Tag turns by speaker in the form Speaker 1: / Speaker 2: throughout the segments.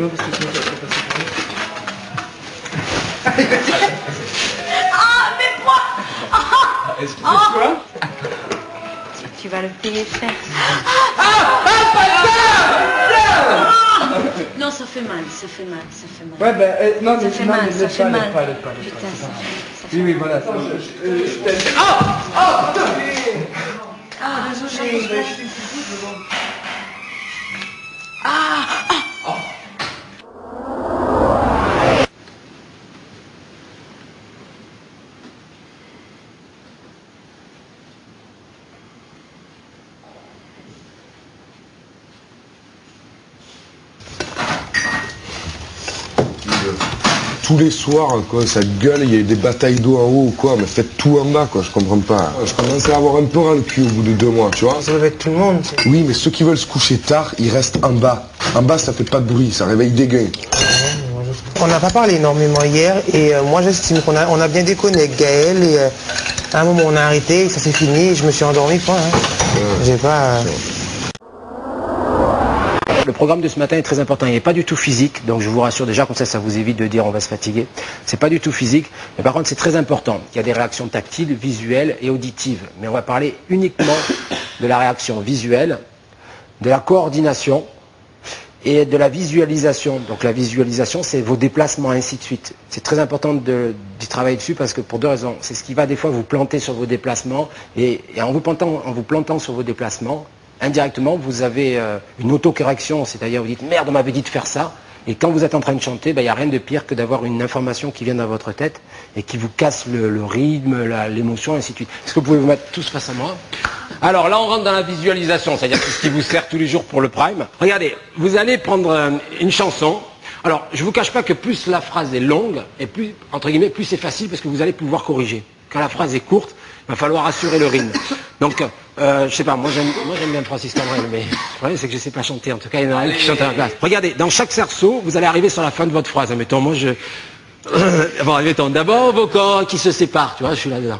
Speaker 1: vois parce que sinon ça va passer par là.
Speaker 2: Ah, mais moi
Speaker 1: Excusez-moi.
Speaker 2: Tu vas le payer cher. Non, ça fait mal, ça fait mal, ça fait mal.
Speaker 1: Ouais, ben, non, mais
Speaker 2: Ça fait mal, ça fait mal.
Speaker 1: Putain,
Speaker 2: ça fait
Speaker 1: oui,
Speaker 2: mal.
Speaker 1: voilà.
Speaker 2: Ah, désolé.
Speaker 3: Tous les soirs, quoi, ça gueule, il y a des batailles d'eau en haut ou quoi, mais faites tout en bas, quoi, je comprends pas. Je commence à avoir un peu ras le cul au bout de 2 mois, tu vois.
Speaker 1: Ça doit être tout le monde.
Speaker 3: Oui, mais ceux qui veulent se coucher tard, ils restent en bas. En bas, ça fait pas de bruit, ça réveille des gueules.
Speaker 1: On n'a pas parlé énormément hier et moi j'estime qu'on a bien déconné avec Gaël et à un moment on a arrêté, ça s'est fini et je me suis endormi, point. J'ai pas...
Speaker 4: Le programme de ce matin est très important, il n'est pas du tout physique, donc je vous rassure déjà, comme ça vous évite de dire on va se fatiguer. C'est pas du tout physique, mais par contre c'est très important. Il y a des réactions tactiles, visuelles et auditives. Mais on va parler uniquement de la réaction visuelle, de la coordination et de la visualisation. Donc la visualisation, c'est vos déplacements, ainsi de suite. C'est très important d'y travailler dessus parce que pour 2 raisons. C'est ce qui va des fois vous planter sur vos déplacements et en vous plantant sur vos déplacements, indirectement, vous avez une autocorrection, c'est-à-dire vous dites « merde, on m'avait dit de faire ça ». Et quand vous êtes en train de chanter, il n'y a rien de pire que d'avoir une information qui vient dans votre tête et qui vous casse le rythme, l'émotion, ainsi de suite. Est-ce que vous pouvez vous mettre tous face à moi? Alors là, on rentre dans la visualisation, c'est-à-dire tout ce qui vous sert tous les jours pour le prime. Regardez, vous allez prendre une chanson. Alors, je ne vous cache pas que plus la phrase est longue, et plus, entre guillemets, plus c'est facile parce que vous allez pouvoir corriger. Quand la phrase est courte, il va falloir assurer le rythme. Donc, je sais pas, moi j'aime bien Francis Cabrel, mais le problème c'est que je sais pas chanter. En tout cas, il y en a un qui chante à la place. Regardez, dans chaque cerceau, vous allez arriver sur la fin de votre phrase. Mettons, moi je... Bon, mettons, d'abord vos corps qui se séparent, tu vois, je suis là-dedans.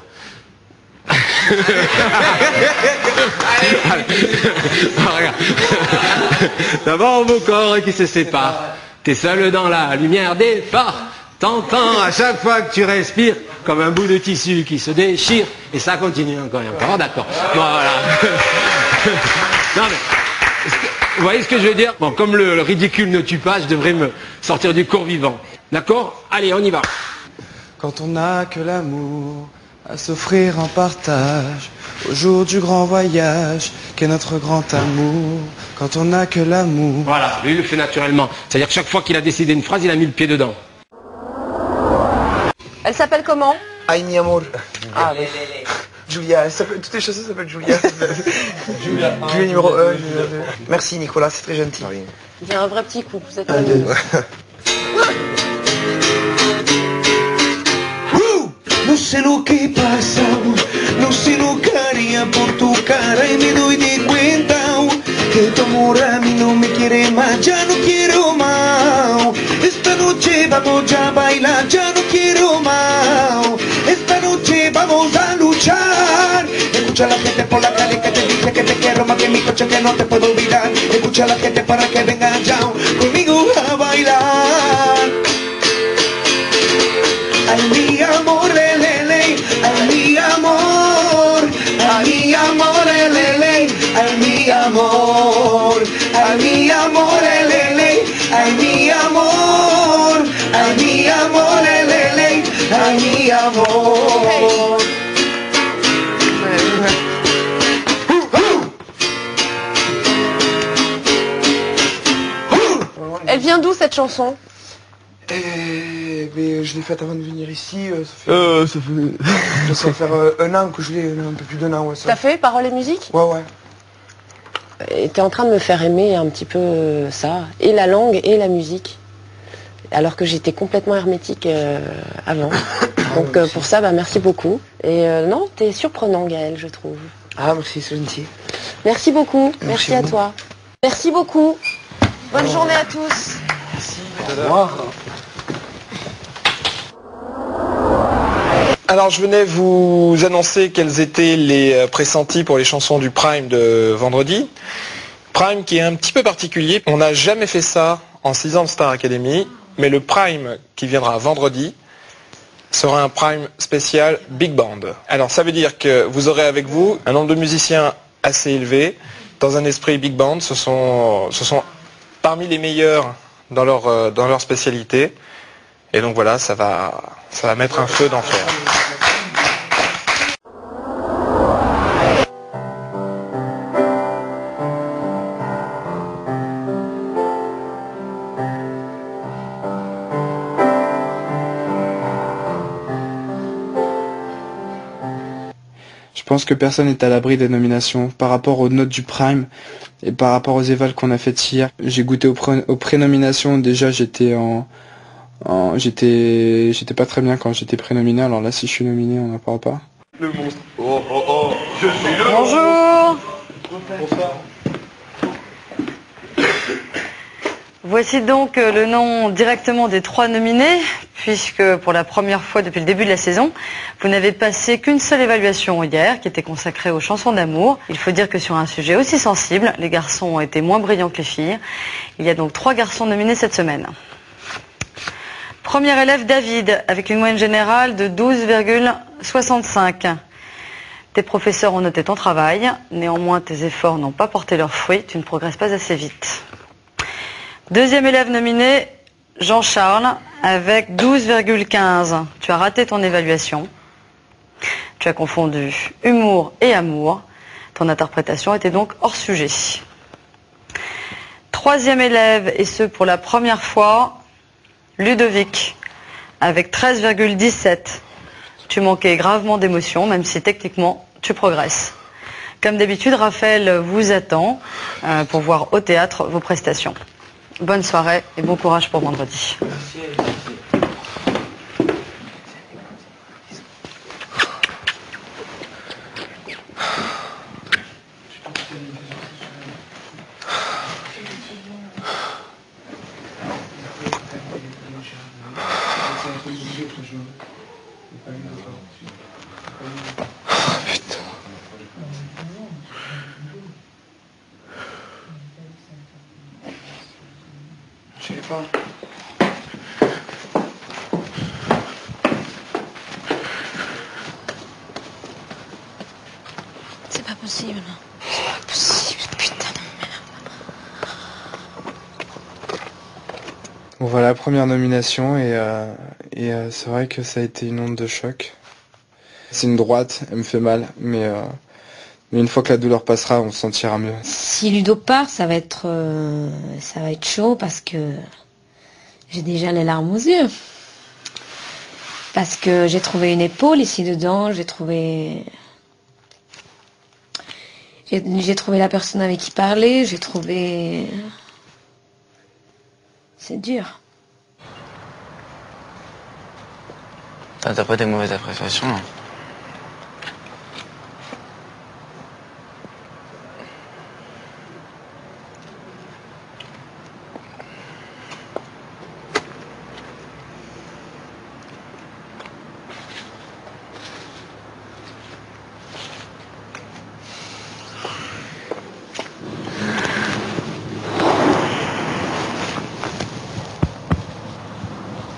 Speaker 4: D'abord vos corps qui se séparent. T'es seul dans la lumière des phares. T'entends à chaque fois que tu respires comme un bout de tissu qui se déchire. Et ça continue encore et encore. D'accord. Bon, voilà. Non, mais, vous voyez ce que je veux dire? Bon, comme le ridicule ne tue pas, je devrais me sortir du cours vivant. D'accord? Allez, on y va.
Speaker 1: Quand on n'a que l'amour à s'offrir en partage, au jour du grand voyage, qu'est notre grand amour, quand on n'a que l'amour.
Speaker 4: Voilà, lui il le fait naturellement. C'est-à-dire que chaque fois qu'il a décidé une phrase, il a mis le pied dedans.
Speaker 2: Elle s'appelle comment?
Speaker 1: Ay mi amour. Ah, oui. Julia, toutes les chansons s'appellent Julia. Julia numéro 1, Julia 2. Merci Nicolas, c'est très gentil.
Speaker 2: Il y a un vrai petit coup, vous êtes
Speaker 5: No sé lo que pasa, no sé lo que haría por tu cara y me doy de cuenta que tu amor a mí no me quiere más, ya no quiero más. Esta noche vamos ya a bailar, ya no quiero más. Esta noche vamos a luchar. Escucha a la gente por la calle que te dice que te quiero más que mi coche que no te puedo olvidar. Escucha a la gente para que venga ya conmigo a bailar. Ay mi amor, lele, ay mi amor, ay mi amor, lele, ay mi amor, ay mi amor, lele, ay mi amor, ay mi amor, lele, ay mi amor.
Speaker 2: Elle vient d'où cette chanson?
Speaker 1: Mais je l'ai faite avant de venir ici, ça fait... ça va faire 1 an que je l'ai, un peu plus d'1 an, ouais.
Speaker 2: T'as fait paroles et musique?
Speaker 1: Ouais, ouais.
Speaker 2: Et t'es en train de me faire aimer un petit peu ça, et la langue et la musique, alors que j'étais complètement hermétique avant. Donc pour ça, bah, merci beaucoup. Et non, t'es surprenant Gaël, je trouve.
Speaker 1: Ah, merci, c'est gentil.
Speaker 2: Merci beaucoup,
Speaker 1: Merci
Speaker 2: merci à
Speaker 1: vous.
Speaker 2: toi. Merci beaucoup. Bonne journée à tous.
Speaker 1: Au revoir. Alors je venais vous annoncer quels étaient les pressentis pour les chansons du Prime de vendredi. Prime qui est un petit peu particulier. On n'a jamais fait ça
Speaker 6: en 6 ans de Star Academy, mais le prime qui viendra vendredi sera un prime spécial Big Band. Alors ça veut dire que vous aurez avec vous un nombre de musiciens assez élevé, dans un esprit Big Band. Ce sont parmi les meilleurs dans leur spécialité. Et donc voilà, ça va mettre un feu d'enfer.
Speaker 1: Je pense que personne n'est à l'abri des nominations. Par rapport aux notes du Prime et par rapport aux évals qu'on a faites hier, j'ai goûté aux pré-nominations. Déjà, j'étais pas très bien quand j'étais prénominé. Alors là, si je suis nominé, on n'en parle pas.
Speaker 5: Le monstre. Oh, oh, oh, je suis le
Speaker 7: Bonjour.
Speaker 5: Bonsoir.
Speaker 7: Voici donc le nom directement des 3 nominés, puisque pour la première fois depuis le début de la saison, vous n'avez passé qu'une seule évaluation hier, qui était consacrée aux chansons d'amour. Il faut dire que sur un sujet aussi sensible, les garçons ont été moins brillants que les filles. Il y a donc 3 garçons nominés cette semaine. Premier élève David, avec une moyenne générale de 12,65. Tes professeurs ont noté ton travail, néanmoins tes efforts n'ont pas porté leurs fruits, tu ne progresses pas assez vite. Deuxième élève nominé, Jean-Charles, avec 12,15. Tu as raté ton évaluation. Tu as confondu humour et amour. Ton interprétation était donc hors sujet. Troisième élève, et ce pour la première fois, Ludovic, avec 13,17. Tu manquais gravement d'émotion, même si techniquement tu progresses. Comme d'habitude, Raphaël vous attend pour voir au théâtre vos prestations. Bonne soirée et bon courage pour vendredi.
Speaker 1: Je sais pas.
Speaker 8: C'est pas possible. C'est pas possible, putain de merde.
Speaker 1: Bon voilà, première nomination et c'est vrai que ça a été une onde de choc. C'est une droite, elle me fait mal, mais une fois que la douleur passera, on se sentira mieux.
Speaker 8: Si Ludo part, ça va être chaud parce que j'ai déjà les larmes aux yeux. Parce que j'ai trouvé une épaule ici dedans, j'ai trouvé la personne avec qui parler, j'ai trouvé... C'est dur.
Speaker 9: T'as pas des mauvaises appréciations, hein.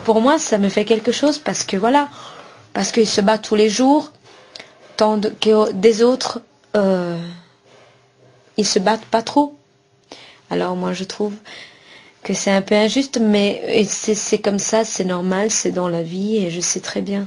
Speaker 8: Pour moi, ça me fait quelque chose parce que voilà, parce qu'ils se battent tous les jours, tant que des autres, ils se battent pas trop. Alors moi, je trouve que c'est un peu injuste, mais c'est comme ça, c'est normal, c'est dans la vie et je sais très bien.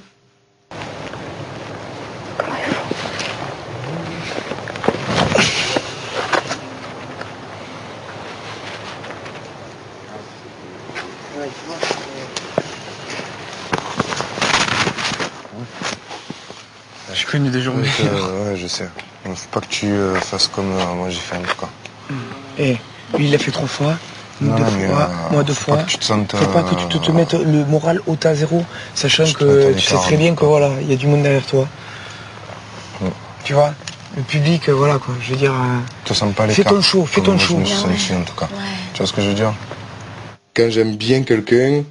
Speaker 1: J'ai connu des jours meilleurs.
Speaker 3: Ouais, je sais. Il faut pas que tu fasses comme moi j'ai fait en tout cas.
Speaker 10: Eh, lui il l'a fait 3 fois, nous
Speaker 3: Non,
Speaker 10: 2
Speaker 3: mais,
Speaker 10: fois, moi 2 fois.
Speaker 3: Faut pas que tu te sentes...
Speaker 10: Faut pas que tu te mettes le moral haut à zéro, sachant
Speaker 3: Je te
Speaker 10: que
Speaker 3: mets ton
Speaker 10: tu sais
Speaker 3: écart,
Speaker 10: très bien que voilà, il y a du monde derrière toi.
Speaker 3: Ouais.
Speaker 10: Tu vois, le public, voilà quoi, je veux dire...
Speaker 3: te sens pas
Speaker 10: fais
Speaker 3: l'écart.
Speaker 10: ton show, fais ton
Speaker 3: Moi,
Speaker 10: show.
Speaker 3: Je me suis senti en tout cas. Tu vois ce que je veux dire?
Speaker 11: Quand j'aime bien quelqu'un,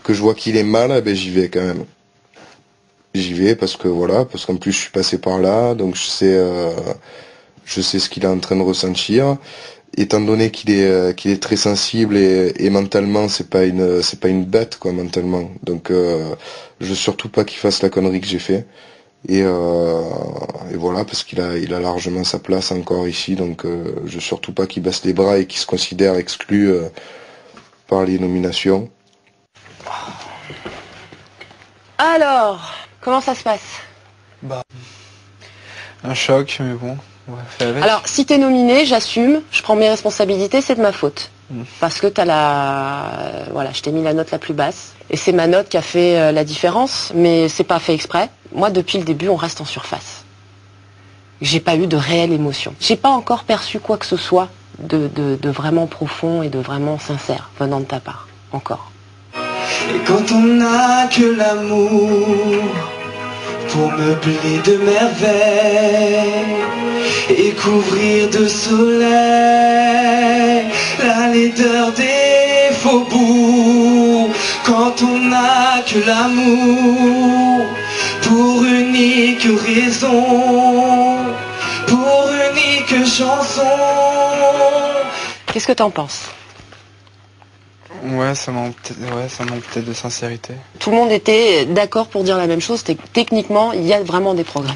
Speaker 11: que je vois qu'il est mal, eh ben j'y vais quand même. J'y vais parce que voilà, parce qu'en plus je suis passé par là, donc je sais ce qu'il est en train de ressentir. étant donné qu'il est très sensible et mentalement c'est pas une bête quoi mentalement. Donc je veux surtout pas qu'il fasse la connerie que j'ai fait. Et voilà, parce qu'il a largement sa place encore ici, donc je veux surtout pas qu'il baisse les bras et qu'il se considère exclu par les nominations.
Speaker 2: Alors, comment ça se passe?
Speaker 1: Bah, un choc, mais bon, on va faire avec.
Speaker 2: Alors, si t'es nominé, j'assume, je prends mes responsabilités, c'est de ma faute. Parce que voilà, je t'ai mis la note la plus basse. Et c'est ma note qui a fait la différence, mais c'est pas fait exprès. Moi, depuis le début, on reste en surface. J'ai pas eu de réelle émotion. J'ai pas encore perçu quoi que ce soit de vraiment profond et de vraiment sincère venant de ta part. Encore.
Speaker 5: Et quand on n'a que l'amour pour meubler de merveilles et couvrir de soleil la laideur des faubourgs, quand on n'a que l'amour pour unique raison, pour unique chanson.
Speaker 2: Qu'est-ce que t'en penses?
Speaker 1: Ouais, ça manque peut-être de sincérité.
Speaker 2: Tout le monde était d'accord pour dire la même chose, techniquement, il y a vraiment des progrès.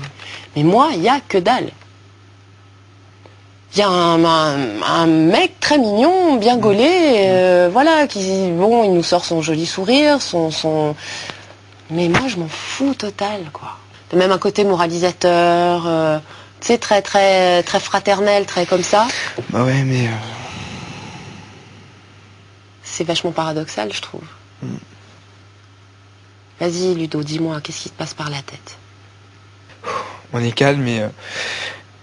Speaker 2: Mais moi, il y a que dalle. Il y a un mec très mignon, bien gaulé, voilà, il nous sort son joli sourire, mais moi, je m'en fous total, quoi. Même un côté moralisateur, tu sais, très, très, très fraternel, très comme ça.
Speaker 1: Bah ouais, mais...
Speaker 2: C'est vachement paradoxal, je trouve. Vas-y, Ludo, dis-moi, qu'est-ce qui te passe par la tête?
Speaker 1: On est calme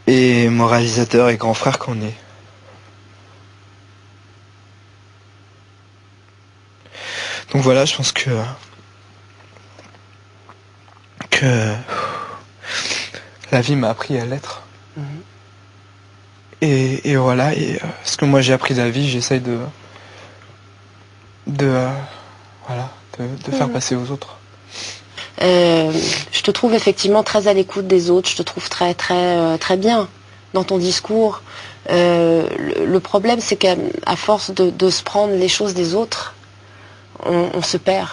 Speaker 1: et moralisateur et grand frère qu'on est. Donc voilà, je pense que la vie m'a appris à l'être. Et voilà, ce que moi j'ai appris de la vie, j'essaye de faire passer aux autres.
Speaker 2: Je te trouve effectivement très à l'écoute des autres, je te trouve très très très bien dans ton discours. Le problème, c'est qu'à force de se prendre les choses des autres, on se perd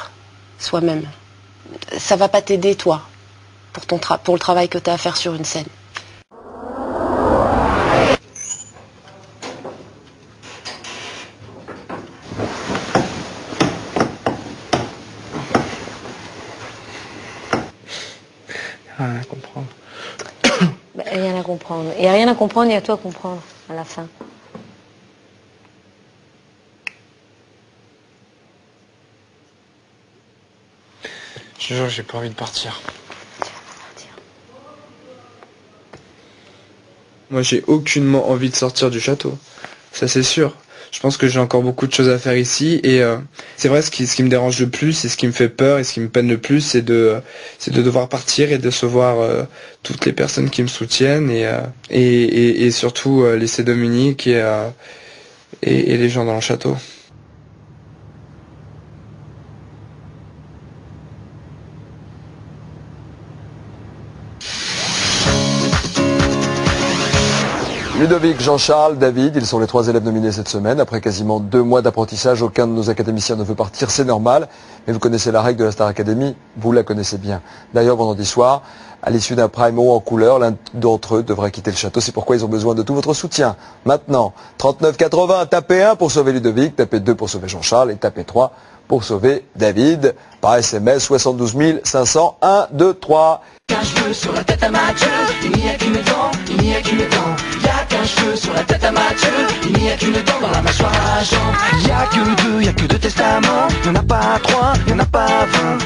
Speaker 2: soi-même. Ça va pas t'aider, toi, pour le travail que tu as à faire sur une scène.
Speaker 1: Rien à comprendre.
Speaker 8: Rien à comprendre. Il n'y a rien à comprendre, il y a tout à comprendre à la fin.
Speaker 1: Je te jure, j'ai pas envie de partir. Moi, j'ai aucunement envie de sortir du château. Ça, c'est sûr. Je pense que j'ai encore beaucoup de choses à faire ici et c'est vrai, ce qui me dérange le plus et ce qui me fait peur et ce qui me peine le plus, c'est de devoir partir et de se voir toutes les personnes qui me soutiennent et surtout laisser Dominique et les gens dans le château.
Speaker 12: Ludovic, Jean-Charles, David, ils sont les 3 élèves nominés cette semaine. Après quasiment 2 mois d'apprentissage, aucun de nos académiciens ne veut partir, c'est normal. Mais vous connaissez la règle de la Star Academy, vous la connaissez bien. D'ailleurs, vendredi soir, à l'issue d'un prime haut en couleur, l'un d'entre eux devrait quitter le château. C'est pourquoi ils ont besoin de tout votre soutien. Maintenant, 39,80, tapez 1 pour sauver Ludovic, tapez 2 pour sauver Jean-Charles et tapez 3 pour sauver David. Par SMS, 72 500, 1, 2, 3.
Speaker 5: Qu'un cheveu sur la tête à Mathieu, il n'y a qu'une dent, il n'y a qu'une dent. Il y a qu'un cheveu sur la tête à Mathieu, il n'y a qu'une dent dans la mâchoire à Jean. Il y a que 2 testaments, il n'y en a pas 3, il n'y en a pas 20.